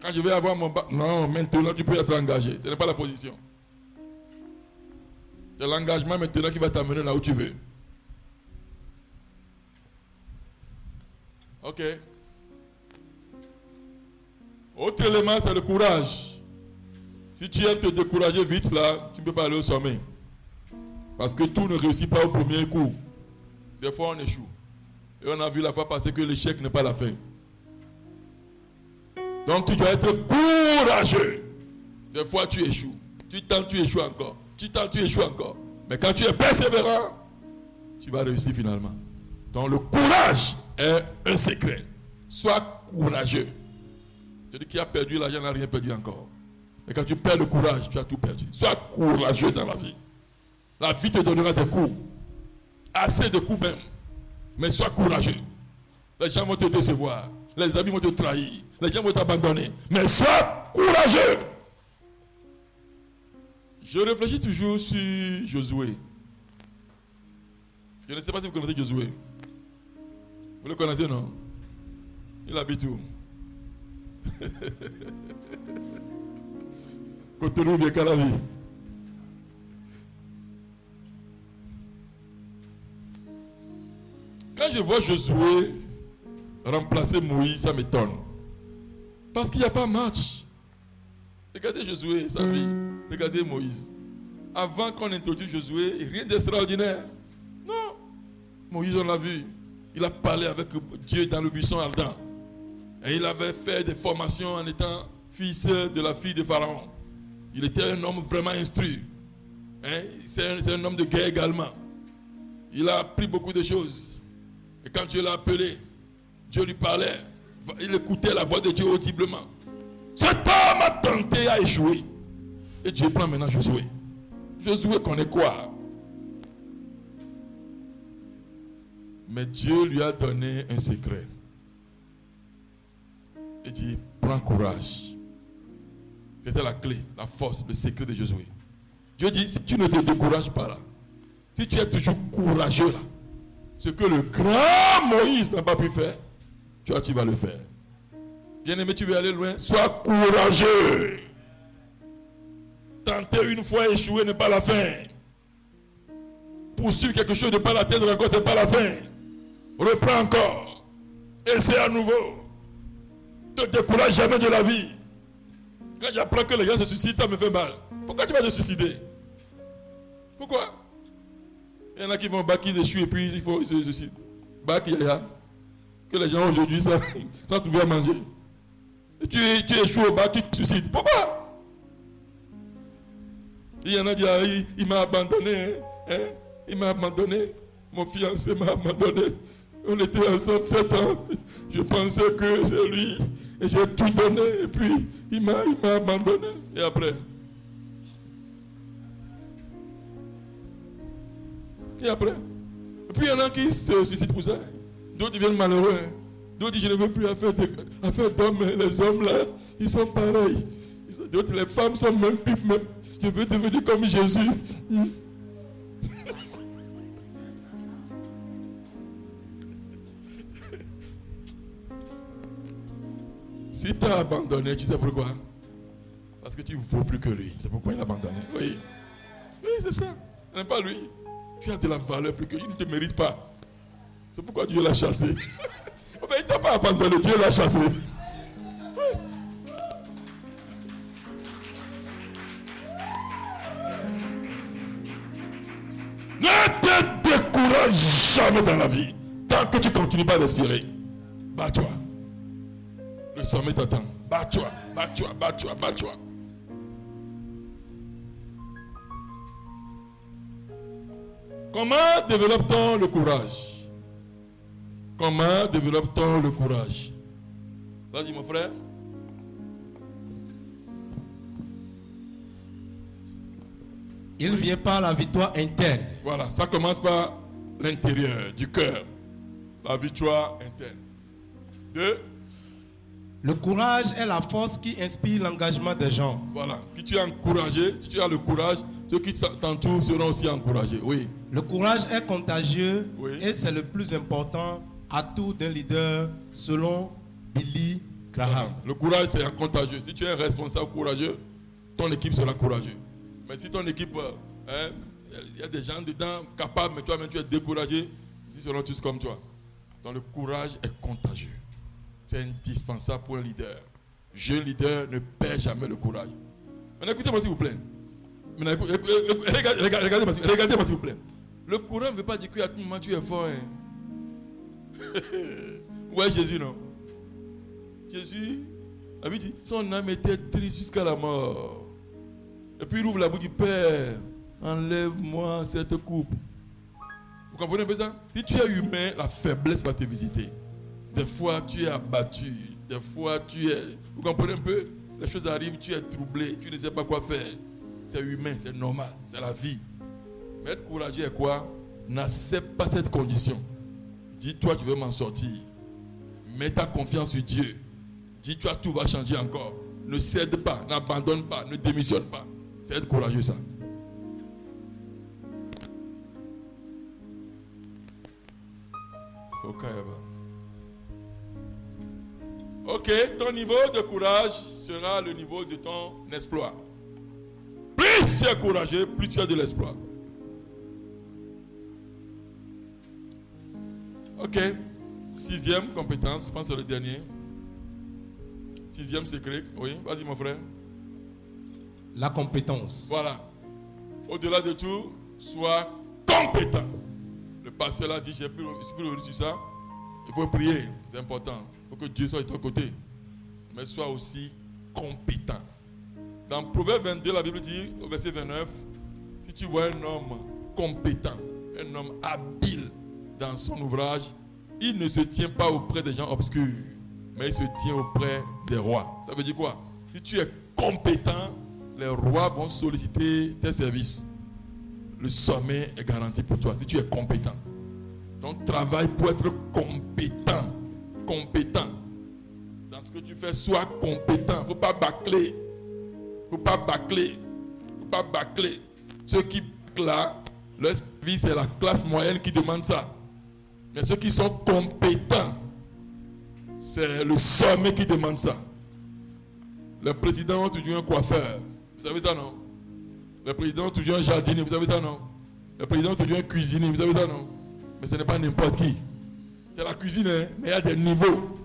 Quand je vais avoir mon bac, non, maintenant tu peux être engagé. Ce n'est pas la position. C'est l'engagement maintenant qui va t'amener là où tu veux. Ok. Autre élément, c'est le courage. Si tu aimes te décourager vite là, tu ne peux pas aller au sommet. Parce que tout ne réussit pas au premier coup. Des fois on échoue. Et on a vu la fois passée que l'échec n'est pas la fin. Donc tu dois être courageux. Des fois tu échoues. Tu tentes, tu échoues encore. Tu tentes, tu échoues encore. Mais quand tu es persévérant, tu vas réussir finalement. Donc le courage est un secret. Sois courageux. Celui qui a perdu l'argent n'a rien perdu encore. Mais quand tu perds le courage, tu as tout perdu. Sois courageux dans la vie. La vie te donnera des coups. Assez de coups même. Mais sois courageux. Les gens vont te décevoir. Les amis vont te trahir. Les gens vont t'abandonner. Mais sois courageux. Je réfléchis toujours sur Josué. Je ne sais pas si vous connaissez Josué. Vous le connaissez, non? Il habite où? Cotonou, bien Calavi. Quand je vois Josué remplacer Moïse, ça m'étonne. Parce qu'il n'y a pas match. Regardez Josué, sa fille. Regardez Moïse. Avant qu'on introduise Josué, rien d'extraordinaire. Non. Moïse, on l'a vu. Il a parlé avec Dieu dans le buisson ardent. Et il avait fait des formations en étant fils de la fille de Pharaon. Il était un homme vraiment instruit. Hein? C'est un homme de guerre également. Il a appris beaucoup de choses. Et quand Dieu l'a appelé, Dieu lui parlait. Il écoutait la voix de Dieu audiblement. Cet homme a tenté à échouer. Et Dieu prend maintenant Josué. Josué connaît quoi? Mais Dieu lui a donné un secret. Il dit, prends courage. C'était la clé, la force, le secret de Josué. Dieu dit, si tu ne te décourages pas là, si tu es toujours courageux là, ce que le grand Moïse n'a pas pu faire, toi tu vas le faire. Bien-aimé, tu veux aller loin, sois courageux. Tenter une fois, échouer n'est pas la fin. Poursuivre quelque chose, ne pas l'atteindre encore, ce n'est pas la fin. Reprends encore. Essaie à nouveau. Ne te décourage jamais de la vie. Quand j'apprends que les gens se suicident, ça me fait mal. Pourquoi tu vas te suicider? Pourquoi? Il y en a qui vont au bac, qui échouent et puis ils se suicident. Bac, yaya. Que les gens aujourd'hui, sans trouver à manger. Et tu échoues au bac, tu te suicides. Pourquoi? Il y en a qui disent, il m'a abandonné. Hein? Il m'a abandonné. Mon fiancé m'a abandonné. On était ensemble 7 ans. Je pensais que c'est lui. Et j'ai tout donné. Et puis, il m'a abandonné. Et après? Et après? Et puis, il y en a qui se suicident pour ça. D'autres deviennent malheureux. D'autres disent, je ne veux plus affaire d'hommes. Les hommes, là, ils sont pareils. D'autres, les femmes sont même pipes. Même. Je veux devenir comme Jésus. Si tu as abandonné, tu sais pourquoi? Parce que tu ne vaux plus que lui. C'est pourquoi il a abandonné. Oui. Oui, c'est ça. Ce n'est pas lui. Tu as de la valeur plus que lui. Il ne te mérite pas. C'est pourquoi Dieu l'a chassé. Enfin, il ne t'a pas abandonné. Dieu l'a chassé. Oui. Ne te décourage jamais dans la vie. Tant que tu continues pas à respirer. Bats-toi. Le sommet t'attend. Bats-toi, bats-toi, bats-toi, bats-toi. Comment développe-t-on le courage? Comment développe-t-on le courage? Vas-y mon frère. Il vient par la victoire interne. Voilà, ça commence par l'intérieur, du cœur. La victoire interne. 2. Le courage est la force qui inspire l'engagement des gens. Voilà. Si tu es encouragé, si tu as le courage, ceux qui t'entourent seront aussi encouragés. Oui. Le courage est contagieux, oui. Et c'est le plus important atout d'un leader selon Billy Graham. Voilà. Le courage c'est contagieux. Si tu es un responsable courageux, ton équipe sera courageuse. Mais si ton équipe, il y a des gens dedans capables, mais toi-même tu es découragé, ils seront tous comme toi. Donc le courage est contagieux. C'est indispensable pour un leader. Jeune leader ne perd jamais le courage. Maintenant, écoutez-moi s'il vous plaît. Maintenant, regardez-moi s'il vous plaît. Le courage ne veut pas dire qu'à tout moment tu es fort. Hein. Ouais, Jésus, non. Jésus avait dit, son âme était triste jusqu'à la mort. Et puis il ouvre la bouche, il dit, Père, enlève-moi cette coupe. Vous comprenez un peu ça? Si tu es humain, la faiblesse va te visiter. Des fois, tu es abattu. Des fois, tu es... Vous comprenez un peu? Les choses arrivent, tu es troublé, tu ne sais pas quoi faire. C'est humain, c'est normal, c'est la vie. Mais être courageux est quoi? N'accepte pas cette condition. Dis-toi, tu veux m'en sortir. Mets ta confiance sur Dieu. Dis-toi, tout va changer encore. Ne cède pas, n'abandonne pas, ne démissionne pas. C'est être courageux, ça. Ok, ton niveau de courage sera le niveau de ton exploit. Plus tu es courageux, plus tu as de l'exploit. Ok, 6e compétence, je pense que c'est le dernier. 6e secret, oui, vas-y mon frère. La compétence. Voilà. Au-delà de tout, sois compétent. Le pasteur l'a dit, j'ai plus revenu sur ça. Il faut prier, c'est important. Il faut que Dieu soit de ton côté. Mais sois aussi compétent. Dans Proverbe 22, la Bible dit, au verset 29, si tu vois un homme compétent, un homme habile dans son ouvrage, il ne se tient pas auprès des gens obscurs, mais il se tient auprès des rois. Ça veut dire quoi? Si tu es compétent, les rois vont solliciter tes services. Le sommet est garanti pour toi si tu es compétent. Donc travaille pour être compétent. Compétent. Dans ce que tu fais, sois compétent. Il ne faut pas bâcler. Il ne faut pas bâcler. Il ne faut pas bâcler. Ceux qui bâclent là, leur service, c'est la classe moyenne qui demande ça. Mais ceux qui sont compétents, c'est le sommet qui demande ça. Le président a toujours un coiffeur. Vous savez ça, non? Le président a toujours un jardinier. Vous savez ça, non? Le président a toujours un cuisinier. Vous savez ça, non? Mais ce n'est pas n'importe qui. C'est la cuisine, hein, mais il y a des niveaux.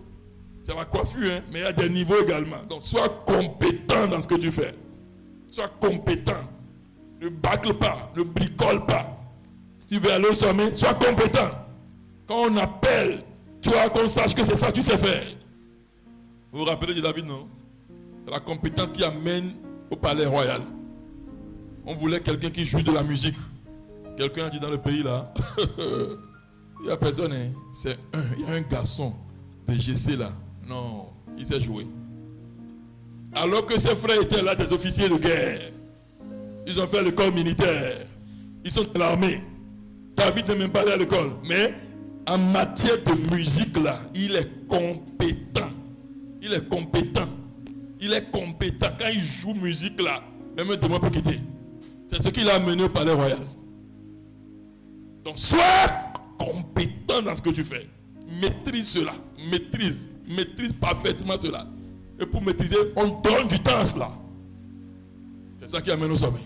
C'est la coiffure, hein, mais il y a des niveaux également. Donc, sois compétent dans ce que tu fais. Sois compétent. Ne bâcle pas, ne bricole pas. Tu veux aller au sommet, sois compétent. Quand on appelle, tu vois qu'on sache que c'est ça que tu sais faire. Vous vous rappelez de David, non? C'est la compétence qui amène au palais royal. On voulait quelqu'un qui joue de la musique. Quelqu'un a dit dans le pays là, il n'y a personne, hein. Il y a un garçon de GC là. Non, il sait jouer. Alors que ses frères étaient là, des officiers de guerre. Ils ont fait l'école militaire. Ils sont dans l'armée. David n'est même pas allé à l'école. Mais en matière de musique là, il est compétent. Il est compétent. Il est compétent. Quand il joue musique là, même un démon peut quitter. C'est ce qui l'a amené au palais royal. Donc sois compétent dans ce que tu fais. Maîtrise cela. Maîtrise parfaitement cela. Et pour maîtriser, on donne du temps à cela. C'est ça qui amène au sommet.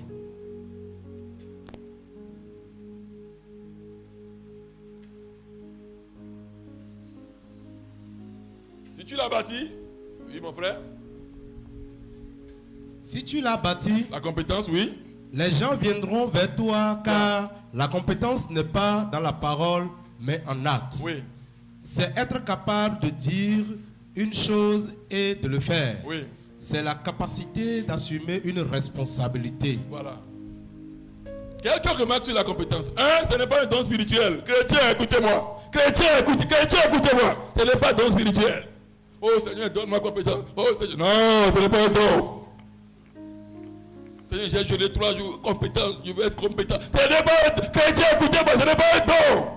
Si tu l'as bâti, oui mon frère. Si tu l'as bâti, La compétence, oui. les gens viendront vers toi car la compétence n'est pas dans la parole mais en acte. Oui. C'est être capable de dire une chose et de le faire. Oui. C'est la capacité d'assumer une responsabilité. Voilà. Quelqu'un remarque sur la compétence. Ce n'est pas un don spirituel. Chrétien, écoutez-moi. Chrétien, écoutez-moi. Ce n'est pas un don spirituel. Oh Seigneur, donne-moi compétence. Oh Seigneur. Non, ce n'est pas un don. Seigneur, j'ai jeûné 3 jours. Compétent, je veux être compétent. Ce n'est pas un don. Chrétien, écoutez-moi, ce n'est pas un don.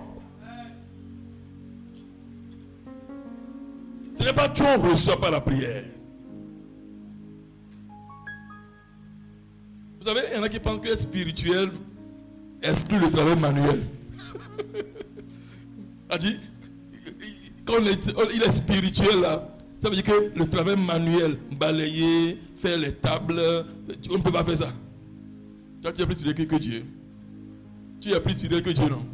Ce n'est pas tout on reçoit par la prière. Vous savez, il y en a qui pensent que être spirituel exclut le travail manuel. A dit, quand il est spirituel là, ça veut dire que le travail manuel, balayer, faire les tables, on ne peut pas faire ça. Tu es plus spirituel que Dieu. Tu es plus spirituel que Dieu, non?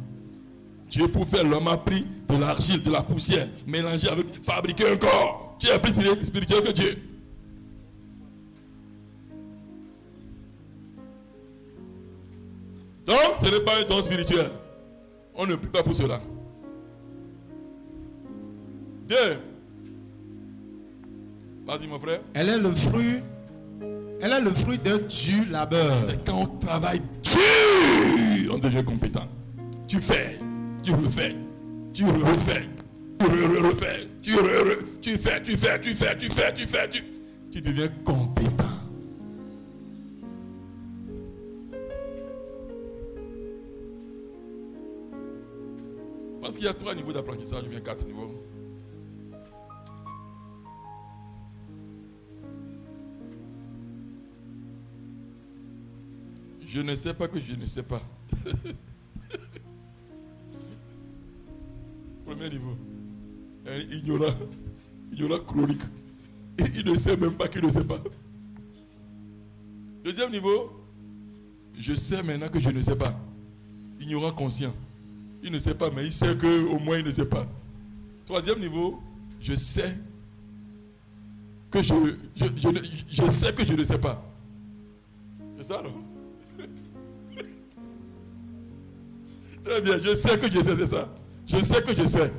Dieu, pour faire l'homme, a pris de l'argile, de la poussière, mélangé avec, fabriquer un corps. Tu es plus spirituel que Dieu. Donc, ce n'est pas un don spirituel. On ne prie pas pour cela. 2. Vas-y, mon frère. Elle est le fruit d'un dur labeur. C'est quand on travaille dur, on devient compétent. Tu fais, tu refais, tu refais. refais, tu fais, tu deviens compétent. Parce qu'il y a 3 niveaux d'apprentissage, il y a 4 niveaux. Je ne sais pas que je ne sais pas. Premier niveau. Un ignorant chronique. Il ne sait même pas qu'il ne sait pas. Deuxième niveau. Je sais maintenant que je ne sais pas. Ignorant conscient. Il ne sait pas, mais il sait qu'au moins il ne sait pas. Troisième niveau. Je sais que je sais que je ne sais pas. C'est ça, non? Très bien, je sais que je sais, c'est ça. Je sais que je sais.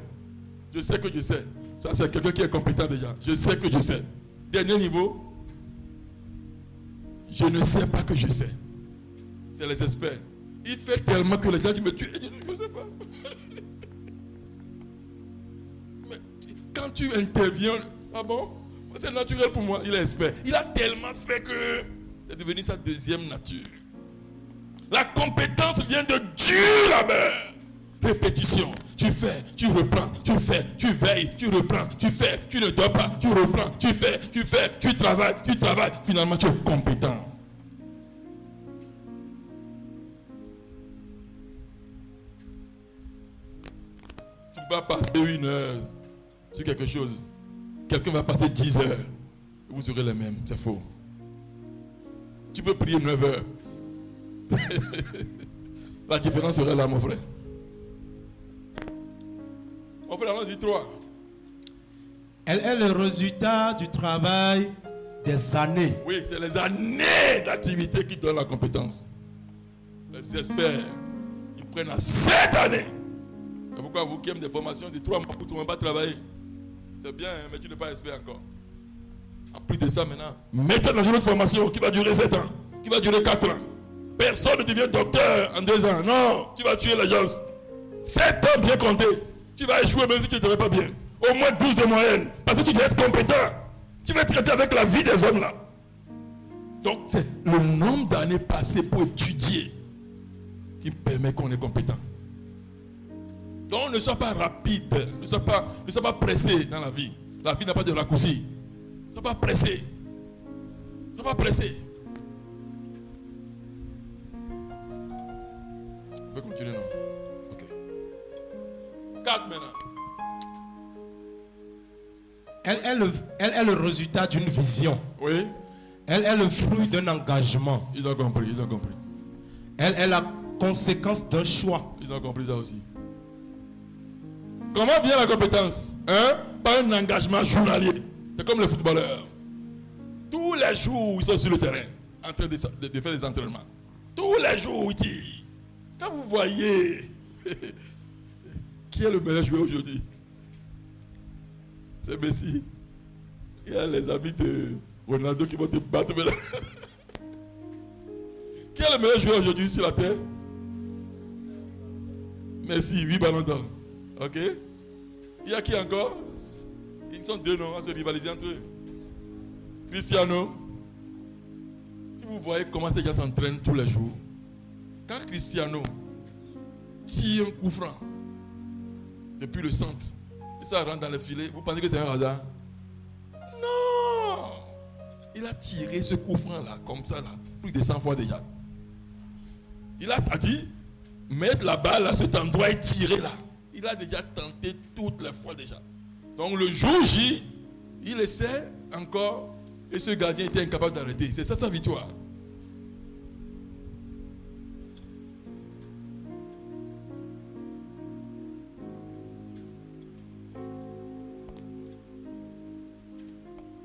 Je sais que je sais. Ça, c'est quelqu'un qui est compétent déjà. Je sais que je sais. Dernier niveau. Je ne sais pas que je sais. C'est les experts. Il fait tellement que les gens disent, mais tu je ne sais pas. Mais quand tu interviens, ah bon? C'est naturel pour moi. Il est expert. Il a tellement fait que c'est devenu sa deuxième nature. La compétence vient de Dieu là-bas. Répétition. Tu fais, tu reprends, tu fais, tu veilles, tu reprends, tu fais, tu ne dors pas, tu reprends, tu fais, tu travailles. Finalement, tu es compétent. Tu vas passer 1 heure sur quelque chose. Quelqu'un va passer 10 heures. Vous serez les mêmes. C'est faux. Tu peux prier 9 heures. La différence serait là, mon frère. Mon frère, allons-y 3. Elle est le résultat du travail des années. Oui, c'est les années d'activité qui donnent la compétence. Les experts, ils prennent à 7 années. C'est pourquoi vous qui aimez des formations de 3 mois pour tout le monde pas travailler. C'est bien, hein, mais tu n'es pas expert encore. En plus de ça, maintenant, mettez dans une autre formation qui va durer 7 ans, qui va durer 4 ans. Personne ne devient docteur en 2 ans. Non, tu vas tuer les gens. 7 ans bien comptés. Tu vas échouer même si tu ne travailles pas bien. Au moins 12 de moyenne. Parce que tu dois être compétent. Tu vas traiter avec la vie des hommes là. Donc c'est le nombre d'années passées pour étudier qui permet qu'on est compétent. Donc ne sois pas rapide. Ne sois pas pressé dans la vie. La vie n'a pas de raccourci. Ne sois pas pressé. Ne sois pas pressé. On peut continuer, non? Ok. 4 maintenant. Elle est le résultat d'une vision. Oui. Elle est le fruit d'un engagement. Ils ont compris. Elle est la conséquence d'un choix. Ils ont compris ça aussi. Comment vient la compétence? Par un engagement journalier. C'est comme les footballeurs. Tous les jours, ils sont sur le terrain, en train de faire des entraînements. Tous les jours, ils tirent. Quand vous voyez qui est le meilleur joueur aujourd'hui, c'est Messi. Il y a les amis de Ronaldo qui vont te battre maintenant. Qui est le meilleur joueur aujourd'hui sur la terre? Messi, 8 ballons d'or. Ok? Il y a qui encore? Ils sont 2 noms à se rivaliser entre eux. Cristiano. Si vous voyez comment ces gens s'entraînent tous les jours, quand Cristiano tire un coup franc depuis le centre et ça rentre dans le filet, vous pensez que c'est un hasard? Non! Il a tiré ce coup franc là, comme ça là, plus de 100 fois déjà. Il a dit, mettre la balle à cet endroit et tirer là. Il a déjà tenté toutes les fois déjà. Donc le jour J, il essaie encore et ce gardien était incapable d'arrêter. C'est ça sa victoire.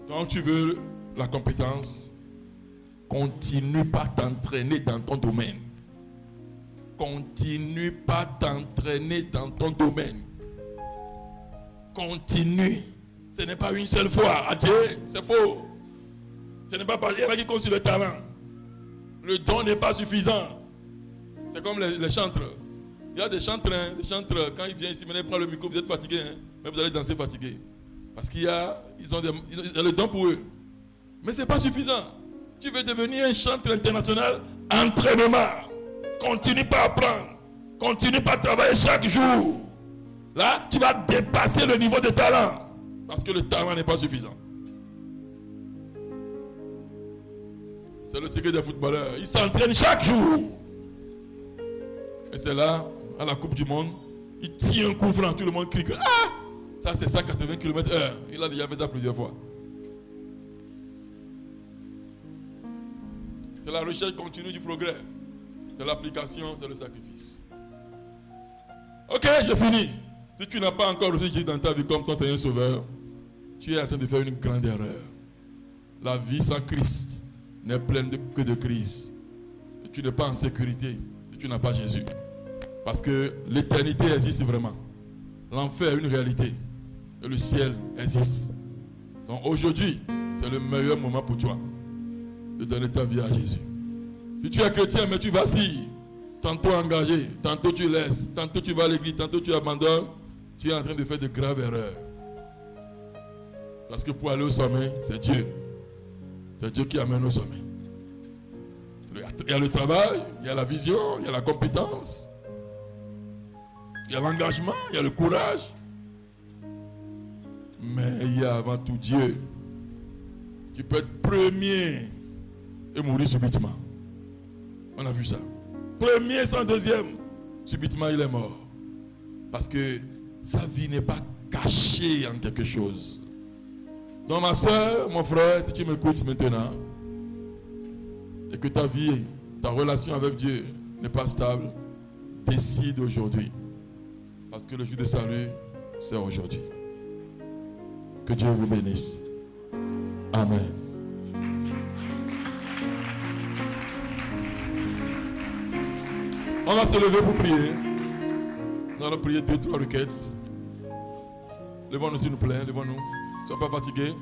Donc tu veux la compétence, continue par t'entraîner dans ton domaine. Continue par t'entraîner dans ton domaine. Continue. Ce n'est pas une seule fois. Adieu, c'est faux. Ce n'est pas parce qu'il y en a qui comptent sur le talent. Le don n'est pas suffisant. C'est comme les chantres. Il y a des chantres, quand ils viennent ici, maintenant ils prennent le micro, vous êtes fatigués. mais vous allez danser fatigué. Parce qu'ils ont le don pour eux. Mais ce n'est pas suffisant. Tu veux devenir un chanteur international, entraînement. Continue pas à apprendre. Continue pas à travailler chaque jour. Là, tu vas dépasser le niveau de talent. Parce que le talent n'est pas suffisant. C'est le secret des footballeurs. Ils s'entraînent chaque jour. Et c'est là, à la Coupe du Monde, il tire un coup franc. Tout le monde crie que ah! Ça, c'est 180 km/h. Il a déjà fait ça plusieurs fois. C'est la recherche continue du progrès. C'est l'application, c'est le sacrifice. Ok, j'ai fini. Si tu n'as pas encore reçu Jésus dans ta vie comme ton Seigneur Sauveur, tu es en train de faire une grande erreur. La vie sans Christ n'est pleine que de crises. Et tu n'es pas en sécurité si tu n'as pas Jésus. Parce que l'éternité existe vraiment. L'enfer est une réalité. Et le ciel existe. Donc aujourd'hui, c'est le meilleur moment pour toi de donner ta vie à Jésus. Si tu es chrétien, mais tu vacilles, tantôt engagé, tantôt tu laisses, tantôt tu vas à l'église, tantôt tu abandonnes, tu es en train de faire de graves erreurs. Parce que pour aller au sommet, c'est Dieu. C'est Dieu qui amène au sommet. Il y a le travail, il y a la vision, il y a la compétence, il y a l'engagement, il y a le courage. Mais il y a avant tout Dieu qui peut être premier et mourir subitement. On a vu ça. Premier sans deuxième, subitement il est mort. Parce que sa vie n'est pas cachée en quelque chose. Donc ma soeur, mon frère, si tu m'écoutes maintenant, et que ta vie, ta relation avec Dieu n'est pas stable, décide aujourd'hui. Parce que le jour de salut, c'est aujourd'hui. Que Dieu vous bénisse. Amen. On va se lever pour prier. Nous allons prier 2-3 requêtes. Levons-nous s'il nous plaît, levons-nous. Ne sois pas fatigués.